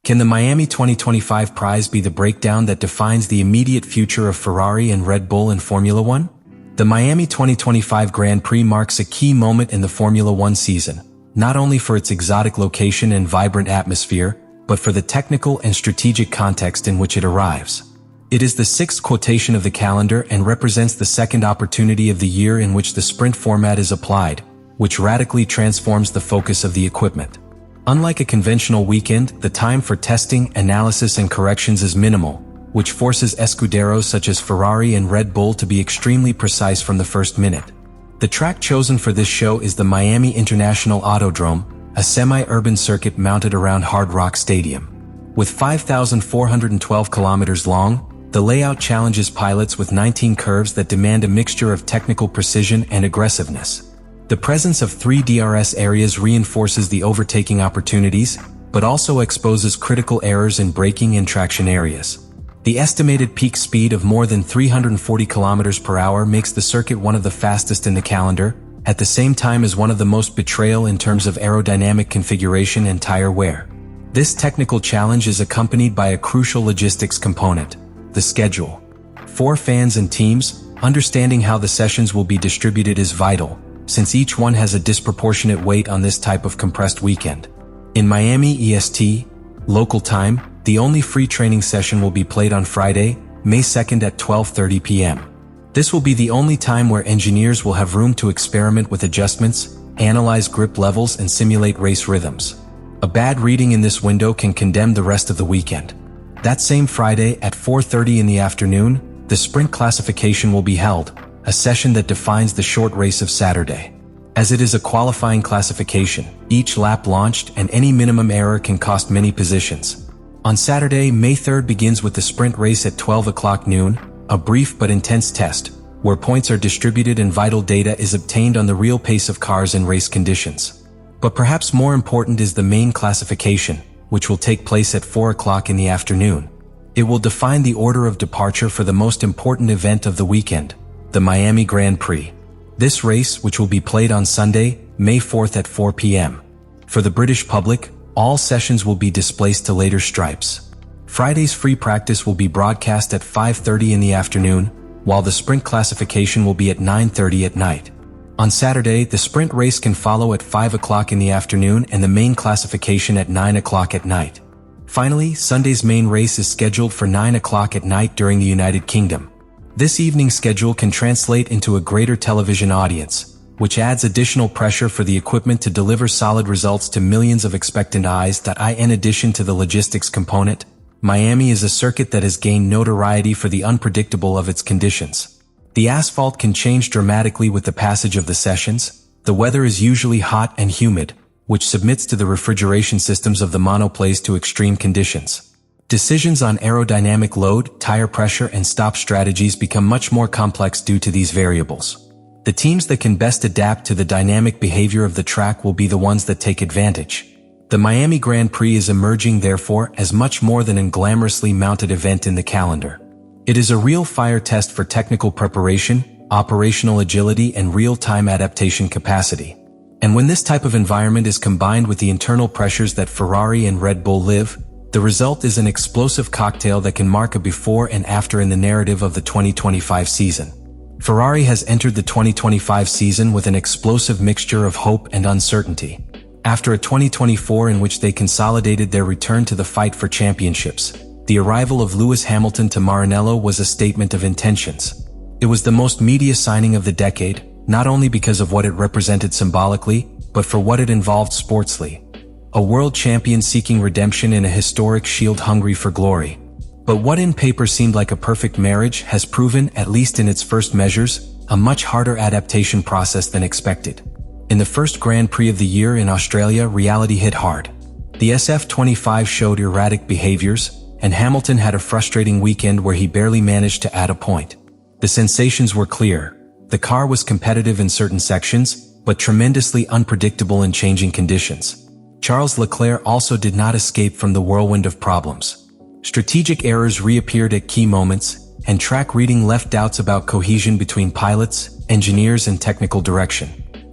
Can the Miami 2025 prize be the breakdown that defines the immediate future of Ferrari and Red Bull in Formula One? The Miami 2025 Grand Prix marks a key moment in the Formula One season, not only for its exotic location and vibrant atmosphere, but for the technical and strategic context in which it arrives. It is the sixth quotation of the calendar and represents the second opportunity of the year in which the sprint format is applied, which radically transforms the focus of the equipment. Unlike a conventional weekend, the time for testing, analysis and corrections is minimal, which forces escuderos such as Ferrari and Red Bull to be extremely precise from the first minute. The track chosen for this show is the Miami International Autodrome, a semi-urban circuit mounted around Hard Rock Stadium. With 5,412 kilometers long, the layout challenges pilots with 19 curves that demand a mixture of technical precision and aggressiveness. The presence of 3 DRS areas reinforces the overtaking opportunities, but also exposes critical errors in braking and traction areas. The estimated peak speed of more than 340 km per hour makes the circuit one of the fastest in the calendar, at the same time as one of the most betrayal in terms of aerodynamic configuration and tire wear. This technical challenge is accompanied by a crucial logistics component, the schedule. For fans and teams, understanding how the sessions will be distributed is vital, since each one has a disproportionate weight on this type of compressed weekend. In Miami EST, local time, the only free training session will be played on Friday, May 2nd at 12:30 p.m. This will be the only time where engineers will have room to experiment with adjustments, analyze grip levels and simulate race rhythms. A bad reading in this window can condemn the rest of the weekend. That same Friday at 4:30 in the afternoon, the sprint classification will be held, a session that defines the short race of Saturday. As it is a qualifying classification, each lap launched and any minimum error can cost many positions. On Saturday, May 3rd begins with the sprint race at 12 o'clock noon, a brief but intense test, where points are distributed and vital data is obtained on the real pace of cars in race conditions. But perhaps more important is the main classification, which will take place at 4 o'clock in the afternoon. It will define the order of departure for the most important event of the weekend, the Miami Grand Prix. This race, which will be played on Sunday, May 4th at 4 p.m. For the British public, all sessions will be displaced to later stripes. Friday's free practice will be broadcast at 5:30 in the afternoon, while the sprint classification will be at 9:30 at night. On Saturday, the sprint race can follow at 5 o'clock in the afternoon and the main classification at 9 o'clock at night. Finally, Sunday's main race is scheduled for 9 o'clock at night during the United Kingdom. This evening schedule can translate into a greater television audience, which adds additional pressure for the equipment to deliver solid results to millions of expectant eyes. In addition to the logistics component, Miami is a circuit that has gained notoriety for the unpredictable of its conditions. The asphalt can change dramatically with the passage of the sessions. The weather is usually hot and humid, which submits to the refrigeration systems of the monoplace to extreme conditions. Decisions on aerodynamic load, tire pressure and stop strategies become much more complex due to these variables. The teams that can best adapt to the dynamic behavior of the track will be the ones that take advantage. The Miami Grand Prix is emerging, therefore, as much more than a glamorously mounted event in the calendar. It is a real fire test for technical preparation, operational agility and real-time adaptation capacity. And when this type of environment is combined with the internal pressures that Ferrari and Red Bull live, the result is an explosive cocktail that can mark a before and after in the narrative of the 2025 season. Ferrari has entered the 2025 season with an explosive mixture of hope and uncertainty. After a 2024 in which they consolidated their return to the fight for championships, the arrival of Lewis Hamilton to Maranello was a statement of intentions. It was the most media signing of the decade, not only because of what it represented symbolically, but for what it involved sportsly. A world champion seeking redemption in a historic shield hungry for glory. But what in paper seemed like a perfect marriage has proven, at least in its first measures, a much harder adaptation process than expected. In the first Grand Prix of the year in Australia, reality hit hard. The SF25 showed erratic behaviors, and Hamilton had a frustrating weekend where he barely managed to add a point. The sensations were clear. The car was competitive in certain sections, but tremendously unpredictable in changing conditions. Charles Leclerc also did not escape from the whirlwind of problems. Strategic errors reappeared at key moments, and track reading left doubts about cohesion between pilots, engineers and technical direction.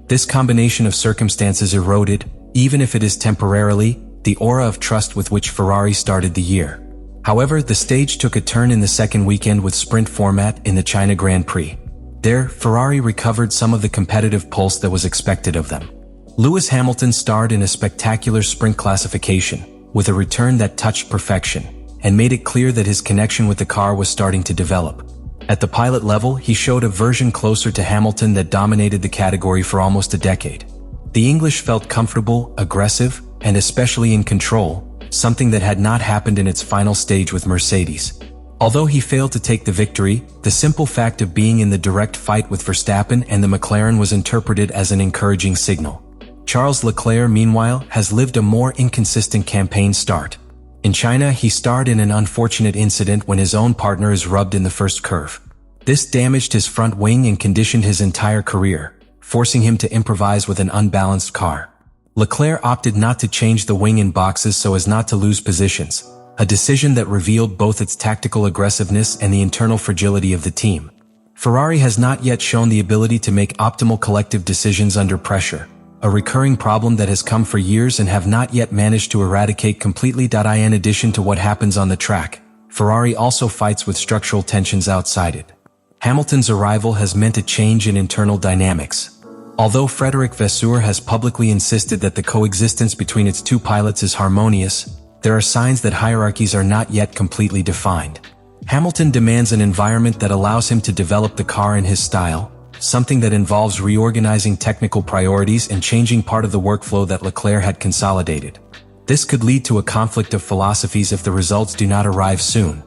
This combination of circumstances eroded, even if it is temporarily, the aura of trust with which Ferrari started the year. However, the stage took a turn in the second weekend with sprint format in the China Grand Prix. There, Ferrari recovered some of the competitive pulse that was expected of them. Lewis Hamilton starred in a spectacular sprint classification, with a return that touched perfection, and made it clear that his connection with the car was starting to develop. At the pilot level, he showed a version closer to Hamilton that dominated the category for almost a decade. The English felt comfortable, aggressive, and especially in control, something that had not happened in its final stage with Mercedes. Although he failed to take the victory, the simple fact of being in the direct fight with Verstappen and the McLaren was interpreted as an encouraging signal. Charles Leclerc, meanwhile, has lived a more inconsistent campaign start. In China, he starred in an unfortunate incident when his own partner is rubbed in the first curve. This damaged his front wing and conditioned his entire career, forcing him to improvise with an unbalanced car. Leclerc opted not to change the wing in boxes so as not to lose positions, a decision that revealed both its tactical aggressiveness and the internal fragility of the team. Ferrari has not yet shown the ability to make optimal collective decisions under pressure, a recurring problem that has come for years and have not yet managed to eradicate completely. In addition to what happens on the track, Ferrari also fights with structural tensions outside it. Hamilton's arrival has meant a change in internal dynamics. Although Frédéric Vasseur has publicly insisted that the coexistence between its two pilots is harmonious, there are signs that hierarchies are not yet completely defined. Hamilton demands an environment that allows him to develop the car in his style, something that involves reorganizing technical priorities and changing part of the workflow that Leclerc had consolidated. This could lead to a conflict of philosophies if the results do not arrive soon.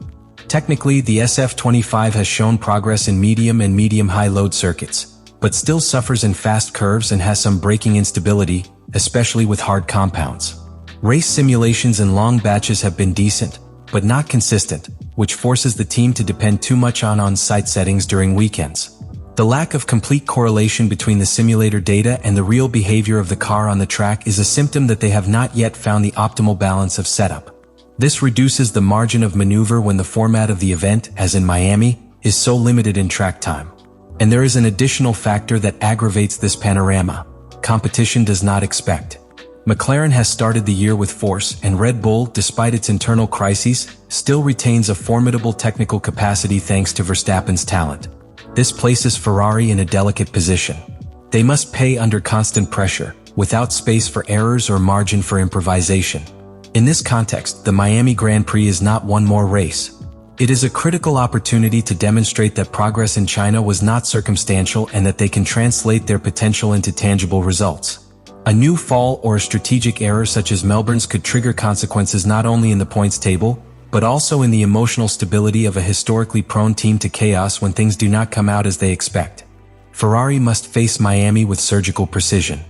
Technically, the SF25 has shown progress in medium and medium-high load circuits, but still suffers in fast curves and has some braking instability, especially with hard compounds. Race simulations in long batches have been decent, but not consistent, which forces the team to depend too much on on-site settings during weekends. The lack of complete correlation between the simulator data and the real behavior of the car on the track is a symptom that they have not yet found the optimal balance of setup. This reduces the margin of maneuver when the format of the event, as in Miami, is so limited in track time. And there is an additional factor that aggravates this panorama: competition does not expect. McLaren has started the year with force, and Red Bull, despite its internal crises, still retains a formidable technical capacity thanks to Verstappen's talent. This places Ferrari in a delicate position. They must pay under constant pressure, without space for errors or margin for improvisation. In this context, the Miami Grand Prix is not one more race. It is a critical opportunity to demonstrate that progress in China was not circumstantial and that they can translate their potential into tangible results. A new fall or a strategic error such as Melbourne's could trigger consequences not only in the points table, but also in the emotional stability of a historically prone team to chaos when things do not come out as they expect. Ferrari must face Miami with surgical precision.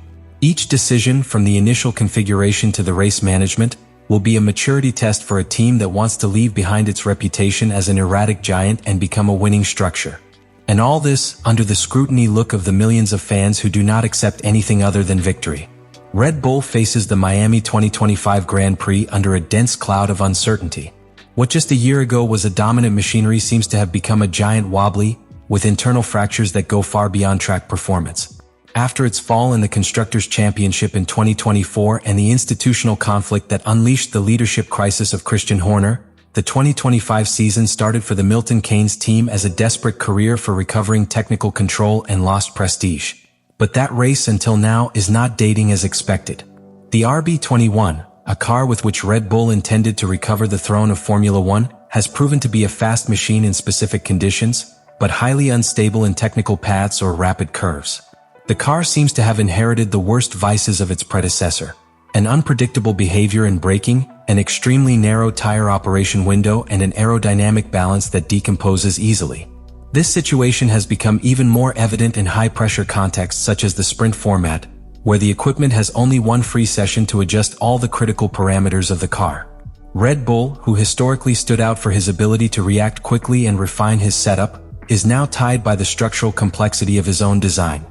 Each decision, from the initial configuration to the race management, will be a maturity test for a team that wants to leave behind its reputation as an erratic giant and become a winning structure. And all this, under the scrutiny look of the millions of fans who do not accept anything other than victory. Red Bull faces the Miami 2025 Grand Prix under a dense cloud of uncertainty. What just a year ago was a dominant machinery seems to have become a giant wobbly, with internal fractures that go far beyond track performance. After its fall in the Constructors' Championship in 2024 and the institutional conflict that unleashed the leadership crisis of Christian Horner, the 2025 season started for the Milton Keynes team as a desperate career for recovering technical control and lost prestige. But that race until now is not dating as expected. The RB21, a car with which Red Bull intended to recover the throne of Formula One, has proven to be a fast machine in specific conditions, but highly unstable in technical paths or rapid curves. The car seems to have inherited the worst vices of its predecessor: an unpredictable behavior in braking, an extremely narrow tire operation window, and an aerodynamic balance that decomposes easily. This situation has become even more evident in high-pressure contexts such as the sprint format, where the equipment has only one free session to adjust all the critical parameters of the car. Red Bull, who historically stood out for his ability to react quickly and refine his setup, is now tied by the structural complexity of his own design.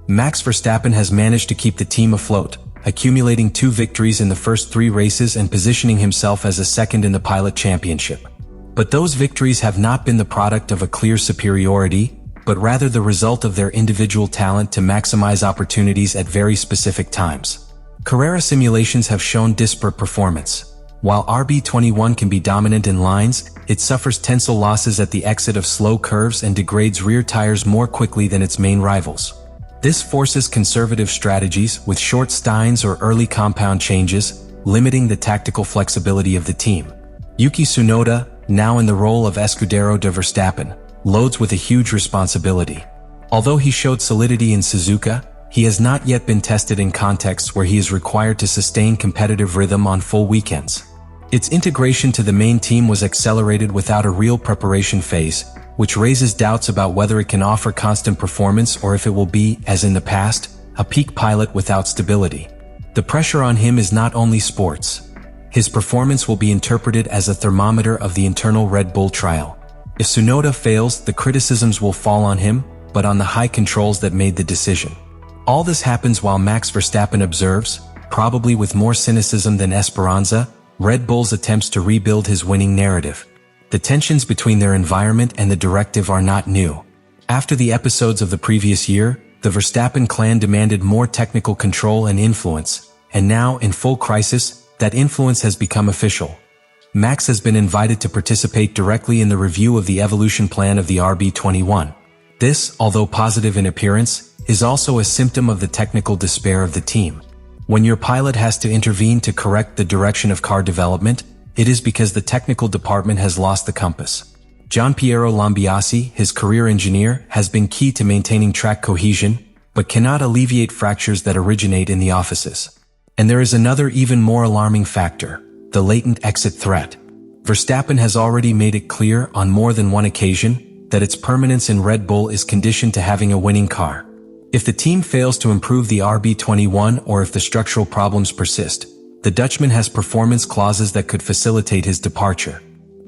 Max Verstappen has managed to keep the team afloat, accumulating 2 victories in the first 3 races and positioning himself as a second in the Pilot Championship. But those victories have not been the product of a clear superiority, but rather the result of their individual talent to maximize opportunities at very specific times. Carrera simulations have shown disparate performance. While RB21 can be dominant in lines, it suffers tensile losses at the exit of slow curves and degrades rear tires more quickly than its main rivals. This forces conservative strategies with short steins or early compound changes, limiting the tactical flexibility of the team. Yuki Tsunoda, now in the role of Escudero de Verstappen, loads with a huge responsibility. Although he showed solidity in Suzuka, he has not yet been tested in contexts where he is required to sustain competitive rhythm on full weekends. Its integration to the main team was accelerated without a real preparation phase, which raises doubts about whether it can offer constant performance or if it will be, as in the past, a peak pilot without stability. The pressure on him is not only sports. His performance will be interpreted as a thermometer of the internal Red Bull trial. If Tsunoda fails, the criticisms will fall on him, but on the high controls that made the decision. All this happens while Max Verstappen observes, probably with more cynicism than Esperanza, Red Bull's attempts to rebuild his winning narrative. The tensions between their environment and the directive are not new. After the episodes of the previous year, the Verstappen clan demanded more technical control and influence, and now, in full crisis, that influence has become official. Max has been invited to participate directly in the review of the evolution plan of the RB21. This, although positive in appearance, is also a symptom of the technical despair of the team. When your pilot has to intervene to correct the direction of car development, it is because the technical department has lost the compass. Gianpiero Lambiase, his career engineer, has been key to maintaining track cohesion, but cannot alleviate fractures that originate in the offices. And there is another even more alarming factor, the latent exit threat. Verstappen has already made it clear on more than one occasion that its permanence in Red Bull is conditioned to having a winning car. If the team fails to improve the RB21 or if the structural problems persist, the Dutchman has performance clauses that could facilitate his departure.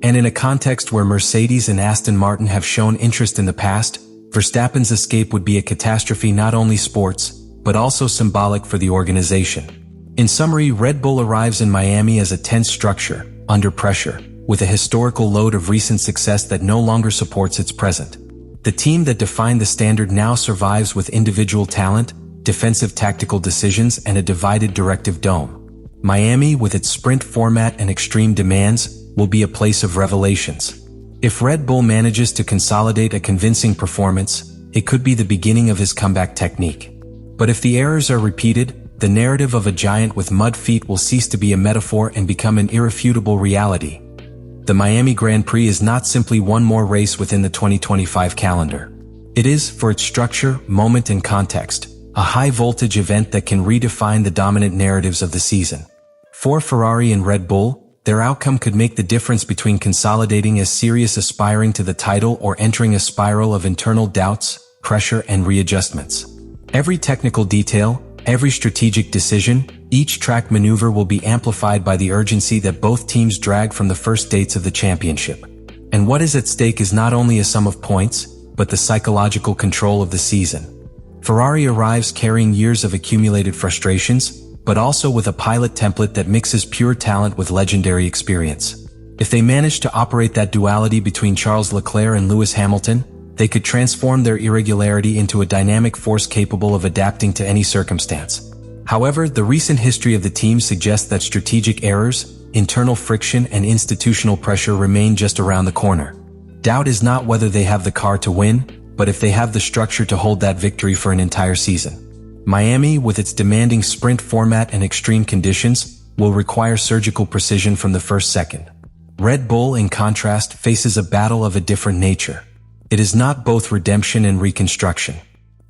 And in a context where Mercedes and Aston Martin have shown interest in the past, Verstappen's escape would be a catastrophe not only sports, but also symbolic for the organization. In summary, Red Bull arrives in Miami as a tense structure, under pressure, with a historical load of recent success that no longer supports its present. The team that defined the standard now survives with individual talent, defensive tactical decisions, and a divided directive dome. Miami, with its sprint format and extreme demands, will be a place of revelations. If Red Bull manages to consolidate a convincing performance, it could be the beginning of his comeback technique. But if the errors are repeated, the narrative of a giant with mud feet will cease to be a metaphor and become an irrefutable reality. The Miami Grand Prix is not simply one more race within the 2025 calendar. It is, for its structure, moment, and context, a high-voltage event that can redefine the dominant narratives of the season. For Ferrari and Red Bull, their outcome could make the difference between consolidating as serious aspiring to the title or entering a spiral of internal doubts, pressure, and readjustments. Every technical detail, every strategic decision, each track maneuver will be amplified by the urgency that both teams drag from the first dates of the championship. And what is at stake is not only a sum of points, but the psychological control of the season. Ferrari arrives carrying years of accumulated frustrations, but also with a pilot template that mixes pure talent with legendary experience. If they manage to operate that duality between Charles Leclerc and Lewis Hamilton, they could transform their irregularity into a dynamic force capable of adapting to any circumstance. However, the recent history of the team suggests that strategic errors, internal friction, and institutional pressure remain just around the corner. Doubt is not whether they have the car to win, but if they have the structure to hold that victory for an entire season. Miami, with its demanding sprint format and extreme conditions, will require surgical precision from the first second. Red Bull, in contrast, faces a battle of a different nature. It is not both redemption and reconstruction.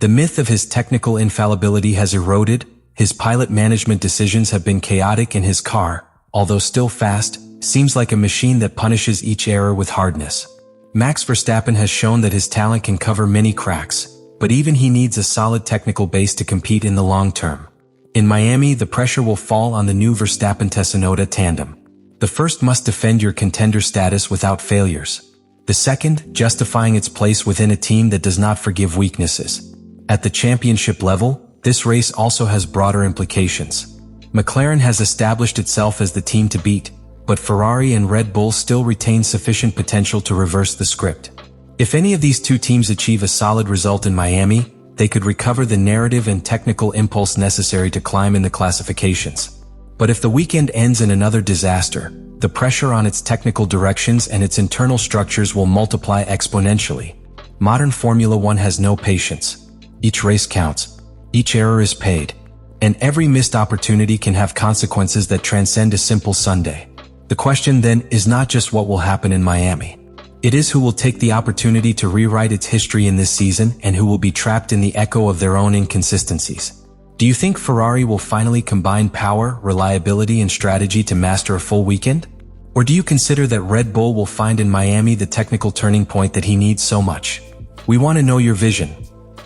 The myth of his technical infallibility has eroded, his pilot management decisions have been chaotic, and his car, although still fast, seems like a machine that punishes each error with hardness. Max Verstappen has shown that his talent can cover many cracks, but even he needs a solid technical base to compete in the long term. In Miami, the pressure will fall on the new Verstappen-Tsunoda tandem. The first must defend your contender status without failures. The second, justifying its place within a team that does not forgive weaknesses. At the championship level, this race also has broader implications. McLaren has established itself as the team to beat, but Ferrari and Red Bull still retain sufficient potential to reverse the script. If any of these two teams achieve a solid result in Miami, they could recover the narrative and technical impulse necessary to climb in the classifications. But if the weekend ends in another disaster, the pressure on its technical directions and its internal structures will multiply exponentially. Modern Formula One has no patience. Each race counts. Each error is paid. And every missed opportunity can have consequences that transcend a simple Sunday. The question then is not just what will happen in Miami. It is who will take the opportunity to rewrite its history in this season and who will be trapped in the echo of their own inconsistencies. Do you think Ferrari will finally combine power, reliability, and strategy to master a full weekend? Or do you consider that Red Bull will find in Miami the technical turning point that he needs so much? We want to know your vision.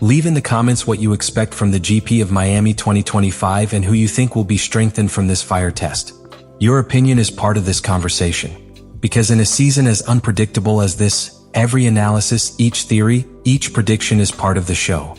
Leave in the comments what you expect from the GP of Miami 2025 and who you think will be strengthened from this fire test. Your opinion is part of this conversation. Because in a season as unpredictable as this, every analysis, each theory, each prediction is part of the show.